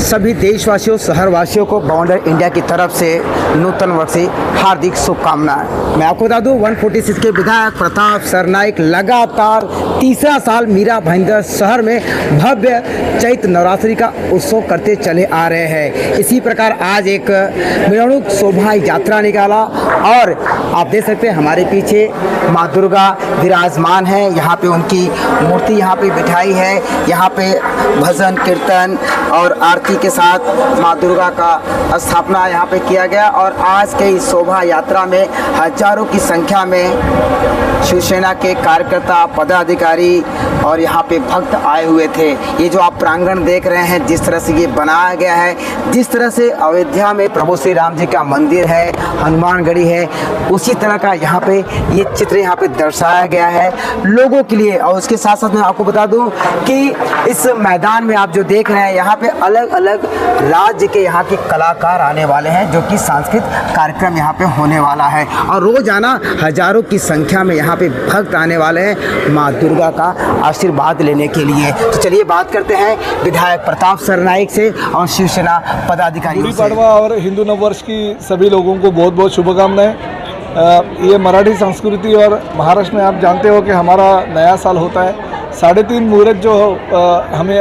सभी देशवासियों शहरवासियों को बाउंडर इंडिया की तरफ से नूतन वर्ष की हार्दिक शुभकामनाएं। मैं आपको बता दूं 146 के विधायक प्रताप सरनाइक लगातार तीसरा साल मीरा भाईंदर शहर में भव्य चैत्र नवरात्रि का उत्सव करते चले आ रहे हैं। इसी प्रकार आज एक मेहरुक शोभा यात्रा निकाला और आप देख सकते हैं हमारे पीछे माँ दुर्गा विराजमान है। यहाँ पे उनकी मूर्ति यहाँ पे बिठाई है। यहाँ पे भजन कीर्तन और आरती के साथ माँ दुर्गा का स्थापना यहाँ पे किया गया और आज के इस शोभा यात्रा में हजारों की संख्या में शिवसेना के कार्यकर्ता पदाधिकारी और यहाँ पे भक्त आए हुए थे। ये जो आप प्रांगण देख रहे हैं जिस तरह से ये बनाया गया है, जिस तरह से अयोध्या में प्रभु श्री राम जी का मंदिर है, हनुमानगढ़ी है, उसी तरह का यहाँ पे ये चित्र यहाँ पे दर्शाया गया है लोगों के लिए। और उसके साथ साथ मैं आपको बता दूं कि इस मैदान में आप जो देख रहे हैं यहाँ पे अलग अलग राज्य के यहाँ के कलाकार आने वाले हैं, जो कि सांस्कृतिक कार्यक्रम यहाँ पे होने वाला है और रोजाना हजारों की संख्या में यहाँ पे भक्त आने वाले हैं माँ दुर्गा का आशीर्वाद लेने के लिए। तो चलिए बात करते हैं विधायक प्रताप सरनाइक से और शिवसेना पदाधिकारियों से। गुड़ी पड़वा और हिंदू नववर्ष की सभी लोगों को बहुत बहुत शुभकामनाएं। ये मराठी संस्कृति और महाराष्ट्र में आप जानते हो कि हमारा नया साल होता है। 3.5 मुहूर्त जो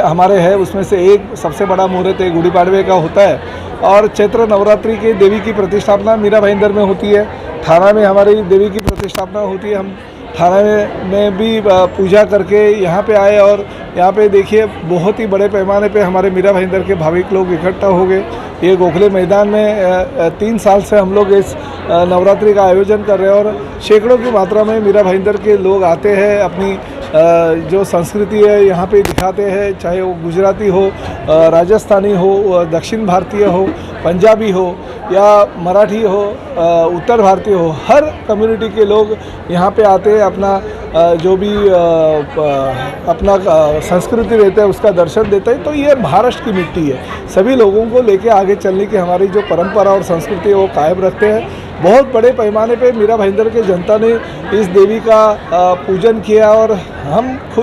हमारे है उसमें से एक सबसे बड़ा मुहूर्त है गुड़ी पाड़वे का होता है और चैत्र नवरात्रि के देवी की प्रतिष्ठापना मीरा भाईंदर में होती है। थाना में हमारी देवी की प्रतिष्ठापना होती है। हम थाना में भी पूजा करके यहाँ पे आए और यहाँ पे देखिए बहुत ही बड़े पैमाने पे हमारे मीरा भाईंदर के भाविक लोग इकट्ठा हो गए। ये गोखले मैदान में 3 साल से हम लोग इस नवरात्रि का आयोजन कर रहे हैं और सैकड़ों की मात्रा में मीरा भाईंदर के लोग आते हैं, अपनी जो संस्कृति है यहाँ पे दिखाते हैं, चाहे वो गुजराती हो, राजस्थानी हो, दक्षिण भारतीय हो, पंजाबी हो या मराठी हो, उत्तर भारतीय हो, हर कम्युनिटी के लोग यहाँ पे आते हैं, अपना जो भी अपना संस्कृति रहता है उसका दर्शन देते हैं। तो ये महाराष्ट्र की मिट्टी है। सभी लोगों को लेके आगे चलने की हमारी जो परंपरा और संस्कृति है वो कायम रखते हैं। बहुत बड़े पैमाने पे मीरा भाईंदर के जनता ने इस देवी का पूजन किया और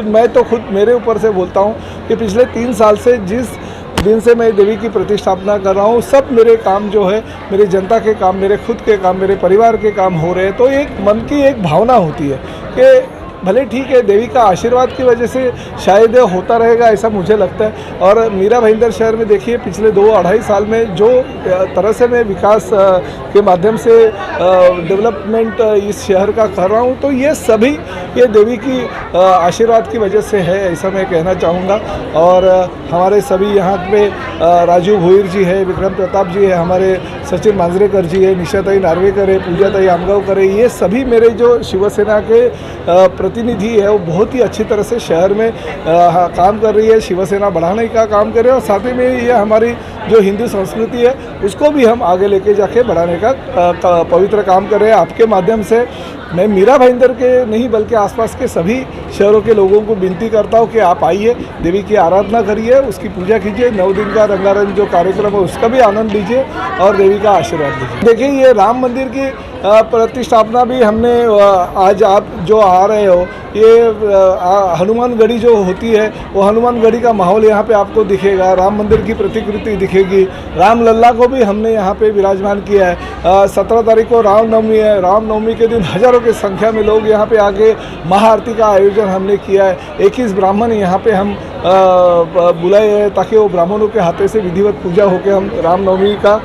मैं तो खुद मेरे ऊपर से बोलता हूँ कि पिछले 3 साल से जिस दिन से मैं देवी की प्रतिष्ठापना कर रहा हूँ, सब मेरे काम जो है, मेरी जनता के काम, मेरे खुद के काम, मेरे परिवार के काम हो रहे हैं। तो एक मन की एक भावना होती है कि भले ठीक है, देवी का आशीर्वाद की वजह से शायद होता रहेगा ऐसा मुझे लगता है। और मीरा भाईंदर शहर में देखिए पिछले 2-2.5 साल में जो तरह से मैं विकास के माध्यम से डेवलपमेंट इस शहर का कर रहा हूँ, तो ये सभी ये देवी की आशीर्वाद की वजह से है, ऐसा मैं कहना चाहूँगा। और हमारे सभी यहाँ पे राजू भोईर जी है, विक्रम प्रताप जी है, हमारे सचिन मांजरेकर जी है, निशाताई नार्वेकर है, पूजाताई आमगावकर है, ये सभी मेरे जो शिवसेना के प्रतिनिधि है वो बहुत ही अच्छी तरह से शहर में काम कर रही है, शिवसेना बढ़ाने का काम कर रहे हैं। और साथ ही में ये हमारी जो हिंदू संस्कृति है उसको भी हम आगे लेके जाके बढ़ाने का पवित्र काम कर रहे हैं। आपके माध्यम से मैं मीरा भाईंदर के नहीं बल्कि आसपास के सभी शहरों के लोगों को विनती करता हूँ कि आप आइए, देवी की आराधना करिए, उसकी पूजा कीजिए, 9 दिन का रंगारंग जो कार्यक्रम है उसका भी आनंद लीजिए और देवी का आशीर्वाद लीजिए। देखिए ये राम मंदिर की प्रतिष्ठापना भी हमने आज आप जो आ रहे हो, ये हनुमानगढ़ी जो होती है वो हनुमानगढ़ी का माहौल यहाँ पे आपको दिखेगा, राम मंदिर की प्रतिकृति दिखेगी, राम लल्ला को भी हमने यहाँ पे विराजमान किया है। 17 तारीख को रामनवमी है, रामनवमी के दिन हज़ारों की संख्या में लोग यहाँ पे आके महाआरती का आयोजन हमने किया है। 21 ब्राह्मण यहाँ पे हम बुलाए हैं ताकि वो ब्राह्मणों के हाथे से विधिवत पूजा होकर हम रामनवमी का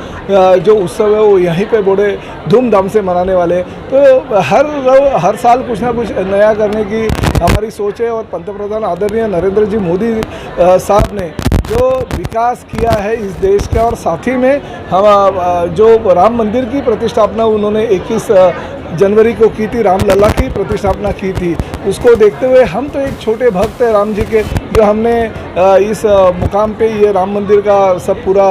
जो उत्सव है वो यहीं पे बड़े धूमधाम से मनाने वाले। तो हर साल कुछ ना कुछ नया करने की हमारी सोच है। और पंतप्रधान आदरणीय नरेंद्र जी मोदी साहब ने जो विकास किया है इस देश का, और साथ ही में हम जो राम मंदिर की प्रतिष्ठापना उन्होंने 21 जनवरी को की थी, राम लल्ला की प्रतिष्ठापना की थी, उसको देखते हुए हम तो एक छोटे भक्त हैं राम जी के, जो हमने इस मुकाम पे ये राम मंदिर का सब पूरा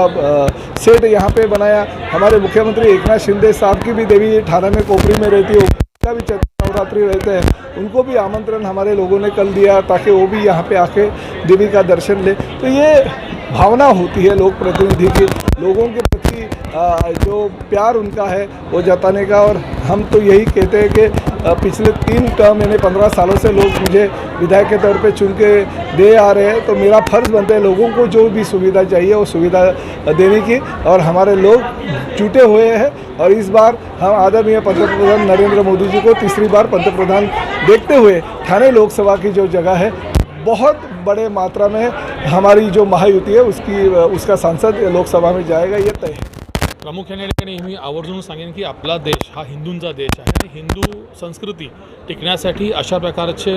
सेट यहाँ पे बनाया। हमारे मुख्यमंत्री एकनाथ शिंदे साहब की भी देवी ठाणे में कोपरी में रहती है, उनका भी चैत्र नवरात्रि रहते हैं, उनको भी आमंत्रण हमारे लोगों ने कल दिया ताकि वो भी यहाँ पे आके देवी का दर्शन ले। तो ये भावना होती है लोक प्रतिनिधि की, लोगों के प्रति जो प्यार उनका है वो जताने का। और हम तो यही कहते हैं कि पिछले 3 टर्म यानी 15 सालों से लोग मुझे विधायक के तौर पे चुन के दे आ रहे हैं, तो मेरा फर्ज बनता है लोगों को जो भी सुविधा चाहिए वो सुविधा देने की। और हमारे लोग जुटे हुए हैं और इस बार हम आदरणीय पंतप्रधान नरेंद्र मोदी जी को तीसरी बार पंतप्रधान देखते हुए ठाणे लोकसभा की जो जगह है बहुत बड़े मात्रा में हमारी जो महायुति है उसका सांसद लोकसभा में जाएगा, ये तय है। प्रामुख्याने या ठिकाणी मी आवर्जून सांगेन की आपला देश हा हिंदूंचा देश आहे आणि हिंदू संस्कृती टिकण्यासाठी अशा प्रकारचे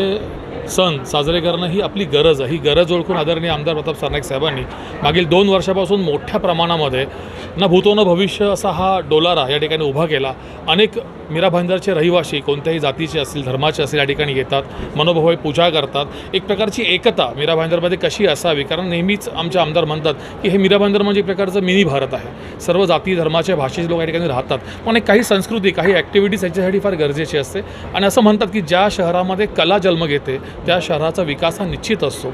सण साजरे करणं ही आपली गरज आहे। ही गरज ओळखून आदरणीय आमदार प्रताप सरनाईक साहेबांनी मागील 2 वर्षापासून मोठ्या प्रमाणामध्ये न भूतो न भविष्य असा हा डोलारा या ठिकाणी उभा केला। अनेक मीरा भाईंदरचे रहिवासी कोणत्याही जातीचे असतील धर्माचे असतील या ठिकाणी येतात, मनोभावे पूजा करतात। एक प्रकारची एकता मीरा भाईंदरमध्ये कशी असावी, कारण नेहमीच आमचे आमदार म्हणतात की हे मीरा भाईंदर म्हणजे एक प्रकारचं मिनी भारत आहे, सर्व जाती धर्माचे भाषेचे लोक या ठिकाणी राहतात, पण एक काही संस्कृती काही ॲक्टिव्हिटीज याच्यासाठी फार गरजेची असते। आणि असं म्हणतात की ज्या शहरामध्ये कला जन्म घेते त्या शहराचा विकास हा निश्चित असतो।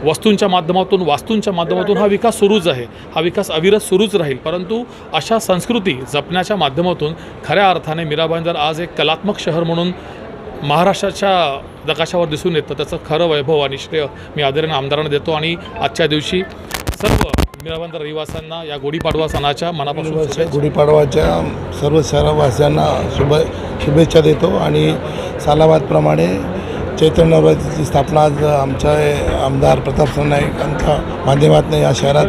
वस्तूंच्या माध्यमातून वास्तूंच्या माध्यमातून हा विकास सुरूच आहे, हा विकास अविरत सुरूच राहील। परंतु अशा संस्कृती जपण्याच्या माध्यमातून खऱ्या अर्थाने मीरा भाईंदर आज एक कलात्मक शहर म्हणून महाराष्ट्राच्या नकाशावर दिसून येतं। त्याचं खरं वैभव आणि श्रेय मी आदरणीय आमदारांना देतो आणि आजच्या दिवशी सर्व मीरा भाईंदर रहिवाशांना या गुढीपाडवा सणाच्या मनापासून गुढीपाडवाच्या सर्व शहरवासियांना शुभेच्छा देतो। आणि सालाबादप्रमाणे चैत्र नवरात्रीची स्थापना आज आमच्या आमदार प्रताप सरनाईकांच्या माध्यमातून या शहरात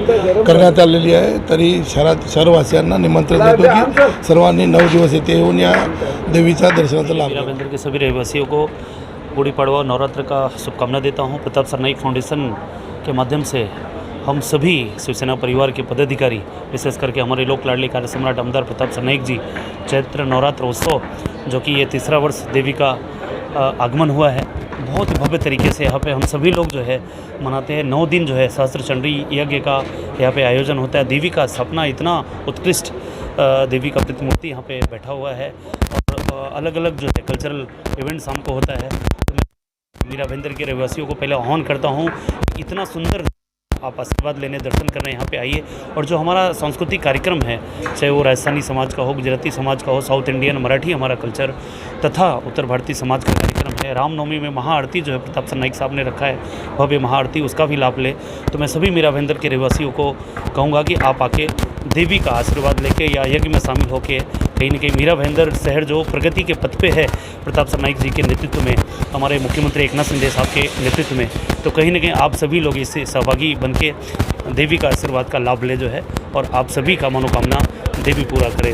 करण्यात आलेली आहे। तरी शहरवासियांना निमंत्रण देतो की सर्वांनी 9 दिवस येथे येऊन या देवीचा दर्शनाचा लाभ। मीरा भाईंदर के सभी रहवासियों को गुड़ी पड़वा नवरात्र का शुभकामना देता हूँ। प्रताप सरनाईक फाउंडेशन के माध्यम से हम सभी शिवसेना परिवार के पदाधिकारी, विशेष करके हमारे लोक लाडले कार्य सम्राट आमदार प्रताप सरनाईक जी, चैत्र नवरात्र उत्सव जो कि ये 3रा वर्ष देवी का आगमन हुआ है, बहुत भव्य तरीके से यहाँ पे हम सभी लोग जो है मनाते हैं। 9 दिन जो है सहस्त्र चंडी यज्ञ का यहाँ पे आयोजन होता है। देवी का स्थापना इतना उत्कृष्ट देवी का प्रतिमूर्ति यहाँ पे बैठा हुआ है और अलग अलग जो है कल्चरल इवेंट्स हमको होता है। तो मैं मीरा भाईंदर के रहवासियों को पहले आह्वान करता हूँ, इतना सुंदर आप आशीर्वाद लेने दर्शन करने यहाँ पे आइए। और जो हमारा सांस्कृतिक कार्यक्रम है, चाहे वो राजस्थानी समाज का हो, गुजराती समाज का हो, साउथ इंडियन मराठी हमारा कल्चर तथा उत्तर भारतीय समाज का कार्यक्रम है। रामनवमी में महाआरती जो है प्रताप सरनाईक साहब ने रखा है, भव्य महाआरती, उसका भी लाभ ले। तो मैं सभी मीरा भाईंदर के रहवासियों को कहूँगा कि आप आके देवी का आशीर्वाद लेके या यज्ञ में शामिल होकर कहीं न कहीं मीरा भाईंदर शहर जो प्रगति के पथ पे है प्रताप सरनाइक जी के नेतृत्व में, हमारे मुख्यमंत्री एकनाथ शिंदे साहब के नेतृत्व में, तो कहीं न कहीं आप सभी लोग इससे सहभागी बन के देवी का आशीर्वाद का लाभ ले जो है और आप सभी का मनोकामना देवी पूरा करें।